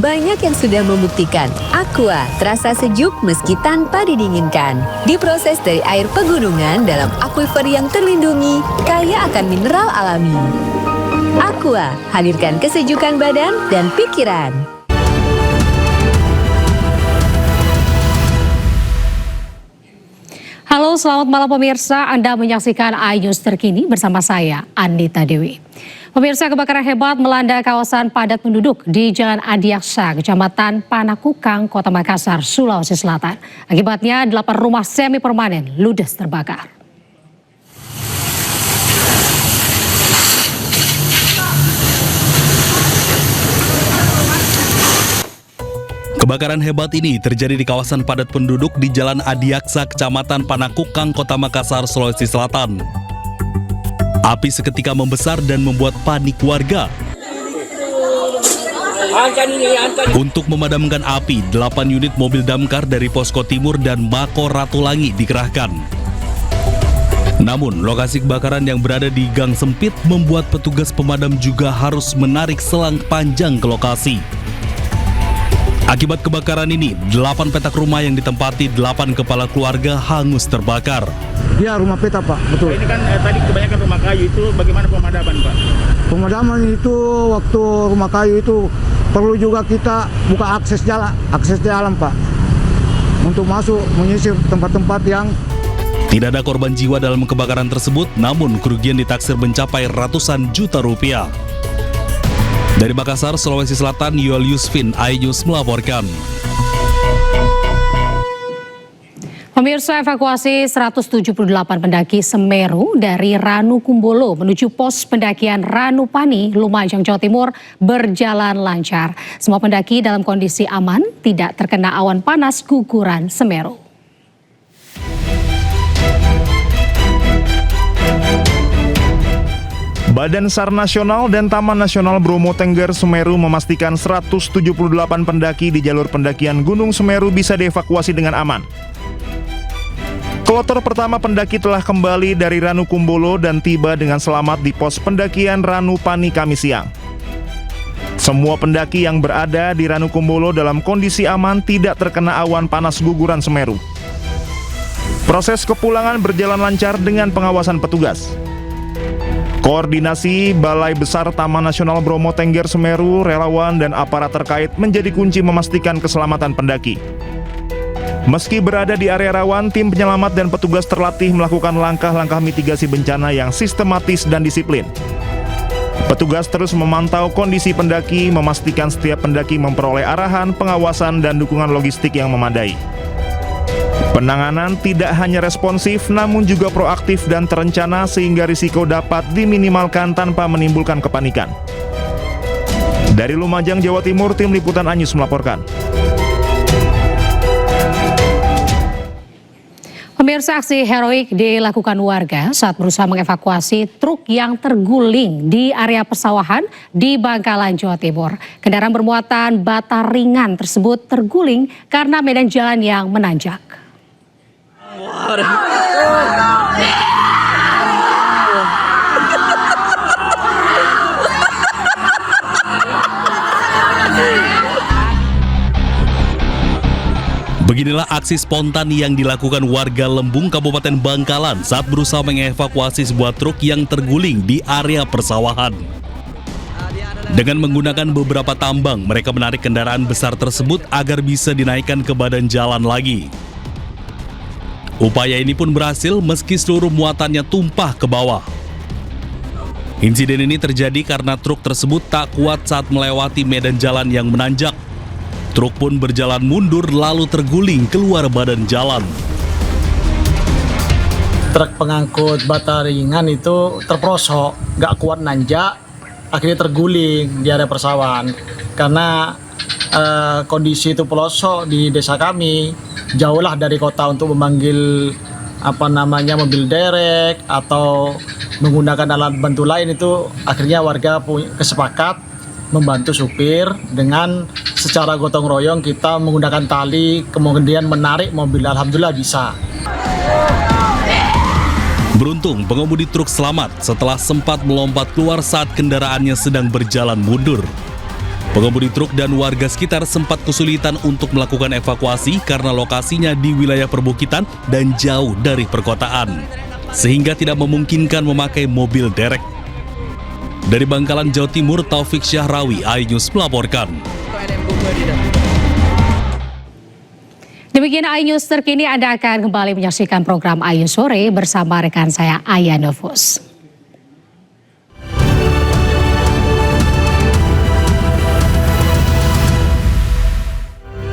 banyak yang sudah membuktikan Aqua terasa sejuk meski tanpa didinginkan. Diproses dari air pegunungan dalam aquifer yang terlindungi, kaya akan mineral alami. Aqua, hadirkan kesejukan badan dan pikiran. Halo, selamat malam pemirsa. Anda menyaksikan iNews terkini bersama saya, Anita Dewi. Pemirsa, kebakaran hebat melanda kawasan padat penduduk di Jalan Adiaksa, Kecamatan Panakukang, Kota Makassar, Sulawesi Selatan. Akibatnya 8 rumah semi permanen ludes terbakar. Kebakaran hebat ini terjadi di kawasan padat penduduk di Jalan Adiaksa, Kecamatan Panakukang, Kota Makassar, Sulawesi Selatan. Api seketika membesar dan membuat panik warga. Untuk memadamkan api, 8 unit mobil damkar dari Posko Timur dan Mako Ratulangi dikerahkan. Namun, lokasi kebakaran yang berada di gang sempit membuat petugas pemadam juga harus menarik selang panjang ke lokasi. Akibat kebakaran ini, 8 petak rumah yang ditempati 8 kepala keluarga hangus terbakar. Ya, rumah petak, Pak, betul. Ini kan tadi kebanyakan rumah kayu itu, bagaimana pemadaman, Pak? Pemadaman itu waktu rumah kayu itu perlu juga kita buka akses jalan, Pak, untuk masuk menyisir tempat-tempat yang... Tidak ada korban jiwa dalam kebakaran tersebut, namun kerugian ditaksir mencapai ratusan juta rupiah. Dari Makassar, Sulawesi Selatan, Yuel Yusfin, iNews melaporkan. Pemirsa, evakuasi 178 pendaki Semeru dari Ranu Kumbolo menuju pos pendakian Ranu Pani, Lumajang, Jawa Timur berjalan lancar. Semua pendaki dalam kondisi aman, tidak terkena awan panas guguran Semeru. Badan SAR Nasional dan Taman Nasional Bromo Tengger Semeru memastikan 178 pendaki di jalur pendakian Gunung Semeru bisa dievakuasi dengan aman. Kloter pertama pendaki telah kembali dari Ranu Kumbolo dan tiba dengan selamat di pos pendakian Ranu Pani Kamis siang. Semua pendaki yang berada di Ranu Kumbolo dalam kondisi aman, tidak terkena awan panas guguran Semeru. Proses kepulangan berjalan lancar dengan pengawasan petugas. Koordinasi Balai Besar Taman Nasional Bromo Tengger Semeru, relawan, dan aparat terkait menjadi kunci memastikan keselamatan pendaki. Meski berada di area rawan, tim penyelamat dan petugas terlatih melakukan langkah-langkah mitigasi bencana yang sistematis dan disiplin. Petugas terus memantau kondisi pendaki, memastikan setiap pendaki memperoleh arahan, pengawasan, dan dukungan logistik yang memadai. Penanganan tidak hanya responsif, namun juga proaktif dan terencana sehingga risiko dapat diminimalkan tanpa menimbulkan kepanikan. Dari Lumajang, Jawa Timur, tim liputan iNews melaporkan. Pemirsa, aksi heroik dilakukan warga saat berusaha mengevakuasi truk yang terguling di area persawahan di Bangkalan, Jawa Timur. Kendaraan bermuatan bata ringan tersebut terguling karena medan jalan yang menanjak. Beginilah aksi spontan yang dilakukan warga Lembung, Kabupaten Bangkalan saat berusaha mengevakuasi sebuah truk yang terguling di area persawahan. Dengan menggunakan beberapa tambang, mereka menarik kendaraan besar tersebut agar bisa dinaikkan ke badan jalan lagi. Upaya ini pun berhasil meski seluruh muatannya tumpah ke bawah. Insiden ini terjadi karena truk tersebut tak kuat saat melewati medan jalan yang menanjak. Truk pun berjalan mundur lalu terguling keluar badan jalan. Truk pengangkut bata ringan itu terprosok, gak kuat nanjak, akhirnya terguling di area persawahan. Karena kondisi itu pelosok di desa kami, jauhlah dari kota untuk memanggil mobil derek atau menggunakan alat bantu lain, itu akhirnya warga kesepakat membantu supir dengan secara gotong royong kita menggunakan tali kemudian menarik mobil, alhamdulillah bisa. Beruntung pengemudi truk selamat setelah sempat melompat keluar saat kendaraannya sedang berjalan mundur. Pengemudi truk dan warga sekitar sempat kesulitan untuk melakukan evakuasi karena lokasinya di wilayah perbukitan dan jauh dari perkotaan, sehingga tidak memungkinkan memakai mobil derek. Dari Bangkalan, Jawa Timur, Taufik Syahrawi, iNews melaporkan. Demikian iNews terkini, Anda akan kembali menyaksikan program iNews Sore bersama rekan saya Aya Novus.